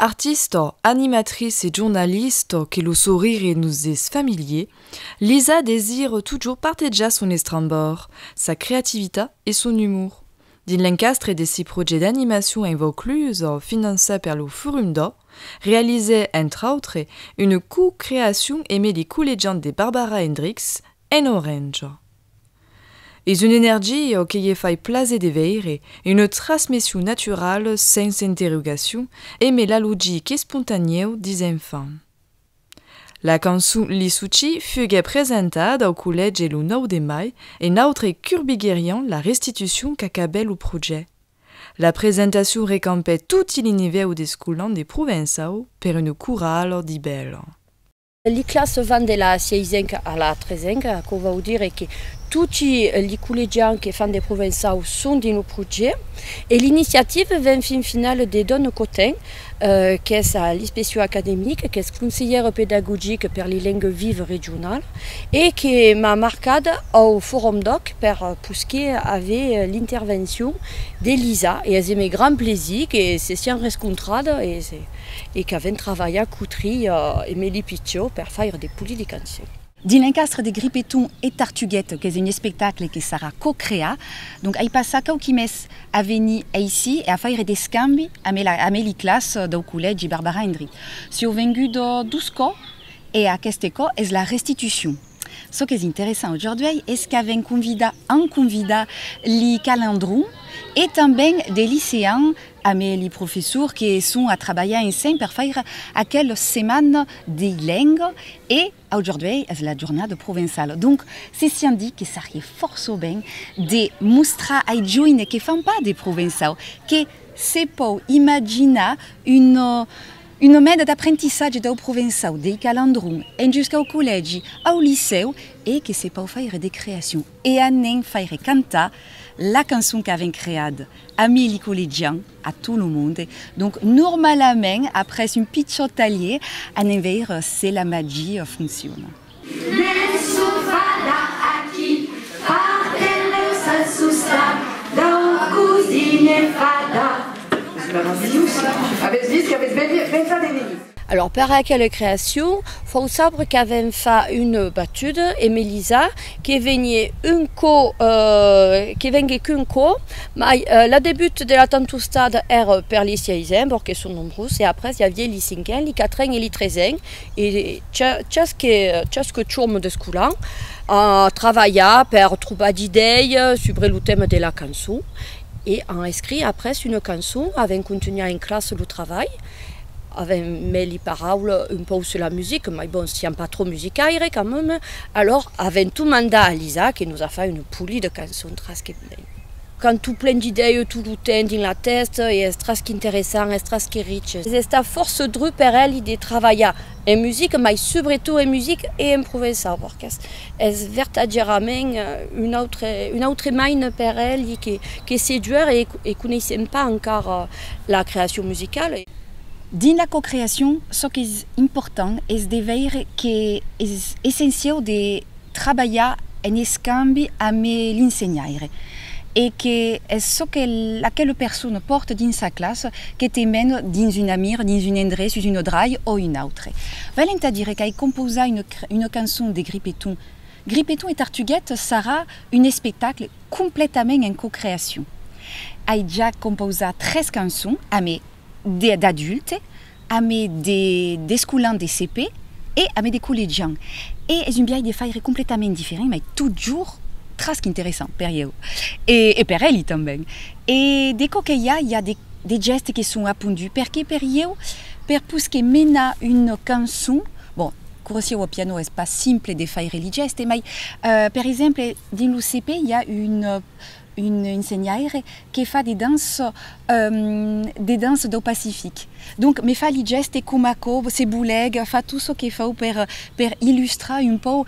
Artiste, animatrice et journaliste que le sourire nous est familier, Lisa désire toujours partager son estrambord, sa créativité et son humour. Din l'encastre de ses projets d'animation inclus, financés par le Forum d'Or, réalisé entre autres une co-création aimée les collégiens de Barbara Hendricks en Orange. Et une énergie qui fait placer de veire, une transmission naturelle sans interrogation, aimée la logique spontanée des enfants. La chanson Lisuchi fut présentée au collège le 9 de mai et notre curbiguériant la restitution qu'acabait le projet. La présentation récampait tout l'univers des scolans des provençaux per une chorale di belle. Les classes vont de la 6e à la 13e, qu'on va dire que tous les collégiens qui font des provençaux sont dans le projet. Et l'initiative vient fin finale de Donne Cotin, qui est l'inspection académique, qui est conseillère pédagogique pour les langues vives régionales, et qui m'a marqué au Forum Doc pour ce qui avait l'intervention d'Elisa. Et elle aimait grand plaisir, et c'est si rencontrée, et qu'avait travaillé à Coutry et Mélie Picciot pour faire des poulies de cantions. Din l'encastre de Grippeton et Tartuguette, qui est un spectacle qui sera co-créé. Donc, il passe quelques meses à venir ici et à faire des scambi à mes classes du collège Barbara Hendricks. Si on venu de 12 cas, et à cette cas, est la restitution. Ce qui est intéressant aujourd'hui, est qu'avec un convida les calendrons et também des lycéens avec les professeurs qui sont à travailler ensemble pour faire aquelle semaine des langues et aujourd'hui c'est la journée provençale. Donc c'est scientifique que ça arrive fort bien de montrer aux jeunes qui ne font pas des provençaux que c'est pour imaginer une méthode d'apprentissage des provençaux, des calendrons, jusqu'au collège, au lycée, et que c'est pour faire des créations. Et à faire canter la chanson qu'avait créée à les collégiens, à tout le monde. Donc, normalement, après un petit atelier, à Nevers, c'est la magie fonctionne. Alors, par quelle création, il faut savoir qu'avait fait une batude et Mélisa qui venait qu'un co, mais le début de la tantustade era per les 6e, parce qu'ils sont nombreux, et après il y avait les 5e, les 4e et les 13e, et chaque jour de scola travailla pour trouver des idées sur le thème de la chanson. Et on écrit après une chanson avec contenu en classe le travail, avec mis les paroles un peu sur la musique, mais bon, si pas trop musical quand même. Alors, avec tout mandat à Lisa qui nous a fait une poulie de chansons très bien. Quand tout plein d'idées, tout le temps dans la tête, et c'est très intéressant, c'est très riche. C'est à force de pour elle de travailler en musique, mais surtout en musique et en provençal, parce que c'est véritablement une autre main pour elle qui séduit et ne connaissait pas encore la création musicale. Dans la co-création, ce qui est important est de voir que c'est essentiel de travailler en escambi avec l'enseignant. Et que c'est ce que laquelle personne porte dans sa classe qui t'emmène dans une amie, dans une endroit, sur une draille ou une autre. Valenta dire qu'elle composa une chanson de Grippeton. Grippeton et Tartuguette sera un spectacle complètement en co-création. Elle a déjà composé 13 chansons avec d'adultes, avec des scolans de CP et avec des collégiens. Et c'est une biais de faire complètement différent, mais toujours très intéressant pour eux. Et pour elle aussi. Et dès qu'il y a des gestes qui sont appendus, parce que pour eux, pour que mena une chanson, bon, courir au piano n'est pas simple de faire les gestes, mais par exemple, dans l'UCP, il y a une enseignante qui fait des danses du Pacifique. Donc, me fait les gestes comme ses boulegs, fait tout ce qu'il faut pour illustrer un peu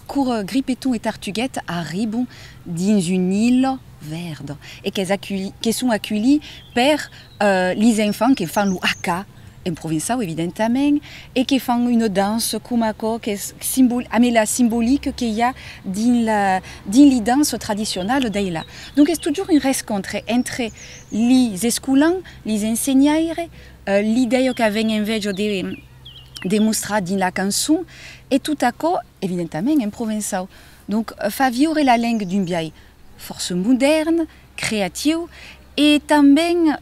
que Grippeton et Tartuguette arrivent dans une île verte et qu'ils sont accueillis par les enfants qui font le haka en provençal evidentemente, et qui font une danse kumako, qui est la symbolique qu'il y a dans la danse traditionnelle d'Aïla. Donc c'est toujours une rencontre entre les escolans, les enseignants, l'idée qu'avait envie de montrer dans la chanson, et tout à coup, évidemment, en provençal. Donc, fa vivre la langue d'une biais force moderne, créative, et tamben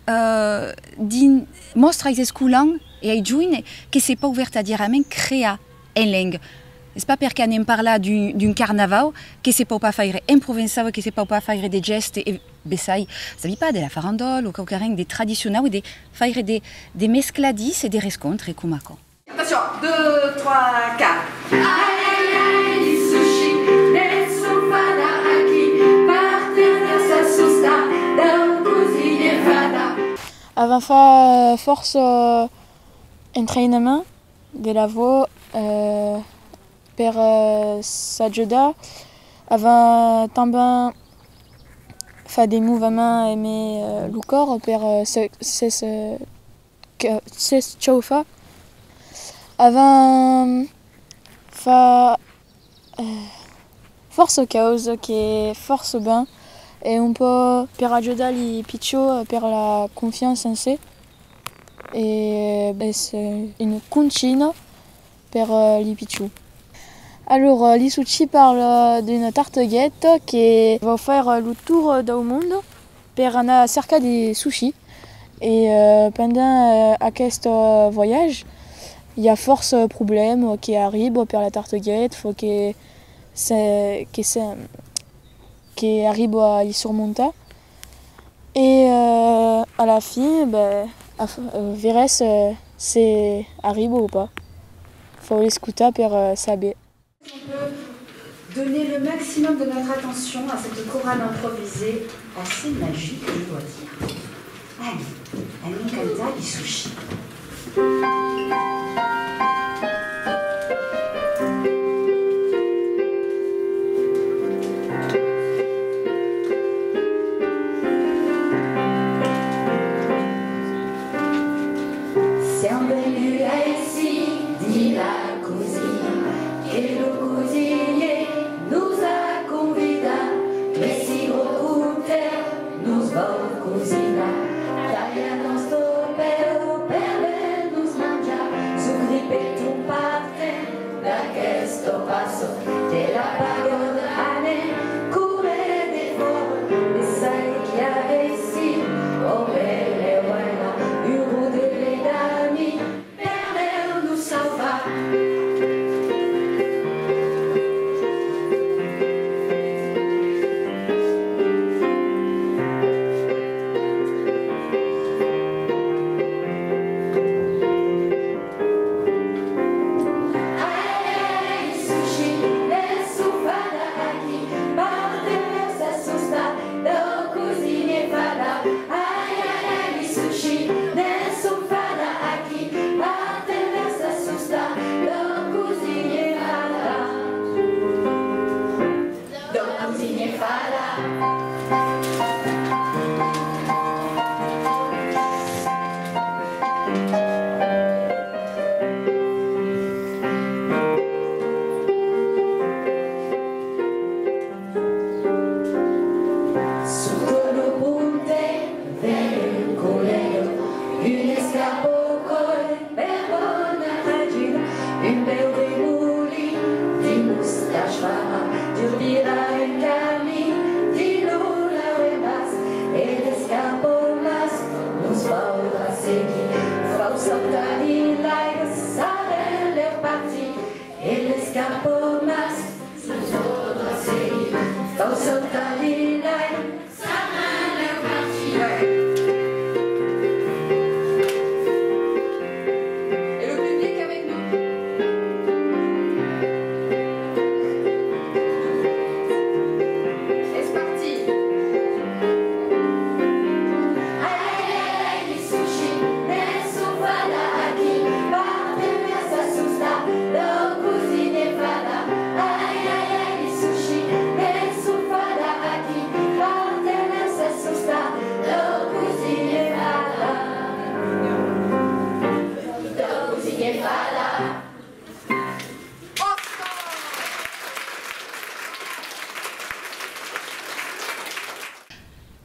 mostra als escolans e ai giovani que c'est pas ouvert verdaderament créer en langue. C'est pas parce qu'on parle d'un carnaval que c'est pas faire en provençal, que c'est pas faire des gestes et bessai. Ça veut pas de la farandole ou quelque chose de traditionnel, ou de faire des mescladis et des rencontres comme ça. Attention, 2, 3, 4. Avant fa force entraînement de la voix per s'ajuda, avant também fa des mouvements aimer le corps per se chauffer. Avant fa force cause qui est force bain. Et on peut per ajudar les pichos per la confiance en sé. Et c'est une concina per les pichos. Alors, l'Isuchi parle d'une tarteguette qui va faire le tour du monde per anar cerca des sushis. Et pendant ce voyage, il y a force problèmes qui arrivent per la tarteguette, faut qui arrive à y surmonter. Et à la fin, verrez si arrive ou pas. Il faut l'écouter pour savoir. On peut donner le maximum de notre attention à cette chorale improvisée assez magique, je dois dire. Allez, elle canta les sushis. Sushi,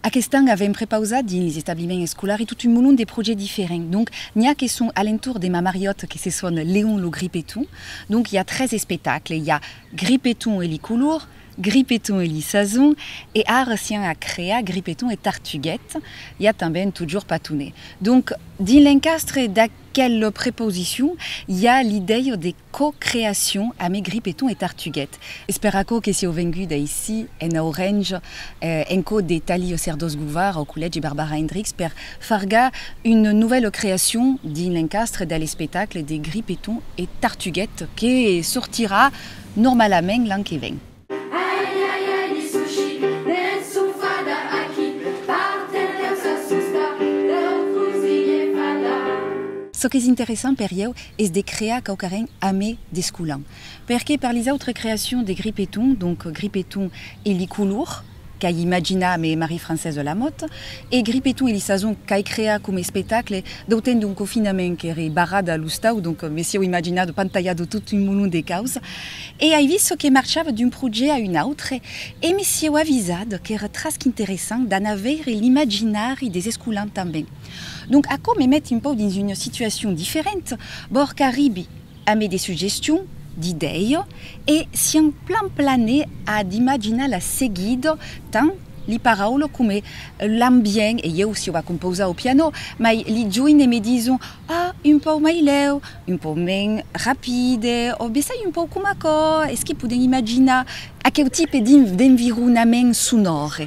Aquest any avem prepausat dins els establiments escolars tot un munt de projets différents. Donc, n'hi ha qui sont alentour de ma mariotte qui se son Léon le Grippeton. Donc, il y a 13 spectacles. Il y a Grippeton et les couleurs, Grippeton et les saisons, et ara sien a créé Grippeton et Tartuguette. Il y a também toujours Patounet. Donc, dins l'encastre d'aquelle préposition, il y a l'idée de co-création avec Grippeton et Tartuguette. Esperaco que si ho vengu d'ici en Orange, enco de Tali Cerdos Gouvard au Collège Barbara Hendricks per farga une nouvelle création dins l'encastre dans les spectacles de Grippeton et Tartuguette qui sortira normalement l'an qui vient. Ce qui est intéressant per io és de créer quauquarren amè d'escolant. Perquè per les autres créations de Grippeton, donc Grippeton et les couleurs, qu'a imagina mais Marie-Française de la Motte, et Grippeton et les saisons qu'a créé comme spectacle d'autant d'un confinement qui est barrada à l'Ustau, donc messieurs imagina de pantalla de tout un moulon de causes, et a vu ce qui marchava d'un projet à un autre, et messieurs avisad que era très intéressant d'en avoir l'imaginari des escolants també. Donc, à quoi me mettre un peu dans une situation différente, bord qu'arrive à me des suggestions, d'idées, et si en plan plané à d'imaginer la seguide, tant les paroles comme l'ambiance, et io aussi va composer au piano, mais les joines me disent ah, un peu mais leu, un peu moins rapide, ou bien un peu comme quoi, est-ce qu'ils peuvent imaginer à quel type d'environnement sonore.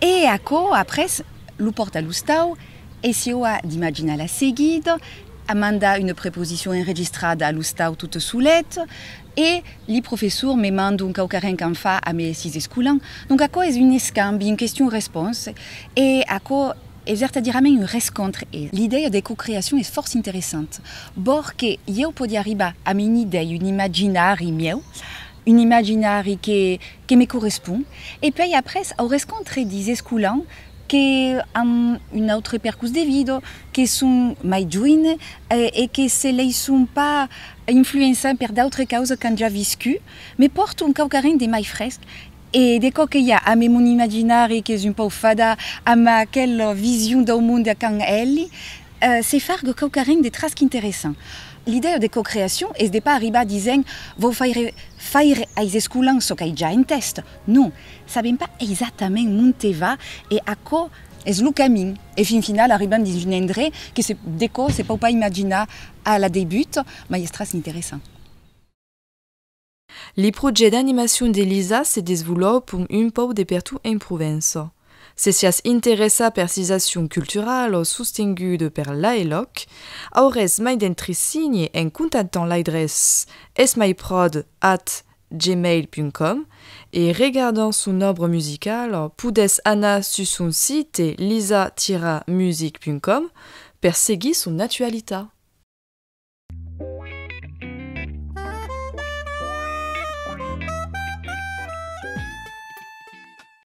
Et à quoi, après, le porte à l'ustau, et si on a d'imaginer la seguide, amanda une préposition enregistrée à l'ustau toute soulette, et les professeurs me mandent un quauquarren qu'en fa à mes 6 escolants. Donc à quoi est une escambi, une question-réponse, et à quoi c'est-à-dire une rencontre. Et l'idée de co-création est fort intéressante. Bord que io peux arriver à une idée, une imaginari mieux, une imaginari qui me correspond, et puis après, au rencontre des escolants, qui ont une autre percus de vie, qui sont mai joines et qui ne sont pas influencés par d'autres causes qu'on a déjà vécues, mais portent un quauquarren de mai fresque. Et dès qu'il y a à mon imaginari qui est un peu fada, à ma quelle vision du monde qu'on elle, c'est faire que quauquarren de très intéressant. L'idée de co-création est de ne pas arriver à dire vous faire aux escolants ce qu'ils ont déjà en test. Non, ne savons pas exactement où va et à quoi est le chemin. Et finalement, arrivant dans une endroit que c'est pas imaginer à la début, mais c'est très intéressant. Les projets d'animation d'Elisa se développent un peu de partout en province. Se si interessa per situazioni culturali sostenute per l'AELOC, aurez mai d'entresigni en contactant l'adresse esmaiprod@gmail.com et regardant son œuvre musicale, pudes anar sur son site lisa-music.com per seguir son actualité.